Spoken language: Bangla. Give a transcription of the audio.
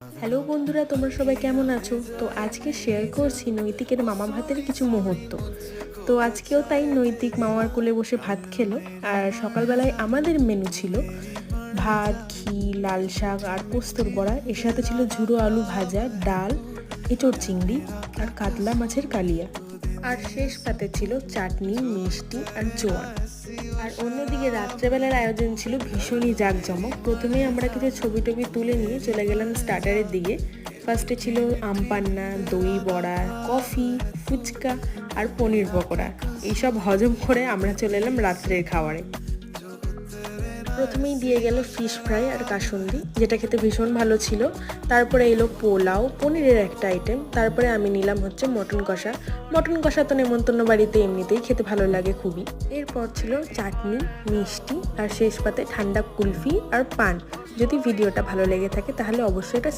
হ্যালো বন্ধুরা, তোমরা সবাই কেমন আছো? তো আজকে শেয়ার করছি নৈতিকের মামা ভাতের কিছু মুহূর্ত। তো আজকেও তাই নৈতিক মামার কোলে বসে ভাত খেলো। আর সকালবেলায় আমাদের মেনু ছিল ভাত, ঘি, লাল শাক আর পোস্তর বড়া। এর সাথে ছিল ঝুড়ো আলু ভাজা, ডাল, এঁচোড় চিংড়ি আর কাতলা মাছের কালিয়া। আর শেষ পাতে ছিল চাটনি, মিষ্টি আর জোয়ান। আর অন্যদিকে রাত্রেবেলার আয়োজন ছিল ভীষণই জাঁকজমক। প্রথমেই আমরা কিছু ছবি টবি তুলে নিয়ে চলে গেলাম স্টার্টারের দিকে। ফার্স্টে ছিল আম পান্না, দই বড়া, কফি, ফুচকা আর পনির পকোড়া। এইসব হজম করে আমরা চলে এলাম রাত্রের খাবারে। প্রথমেই দিয়ে গেল ফিশ ফ্রাই আর কাসুন্দি, যেটা খেতে ভীষণ ভালো ছিল। তারপরে এলো পোলাও, পনিরের একটা আইটেম। তারপরে আমি নিলাম হচ্ছে মটন কষা। মটন কষা তো নেমন্তন্ন বাড়িতে এমনিতেই খেতে ভালো লাগে খুবই। এরপর ছিল চাটনি, মিষ্টি আর শেষ পাতে ঠান্ডা কুলফি আর পান। যদি ভিডিওটা ভালো লেগে থাকে তাহলে অবশ্যই এটা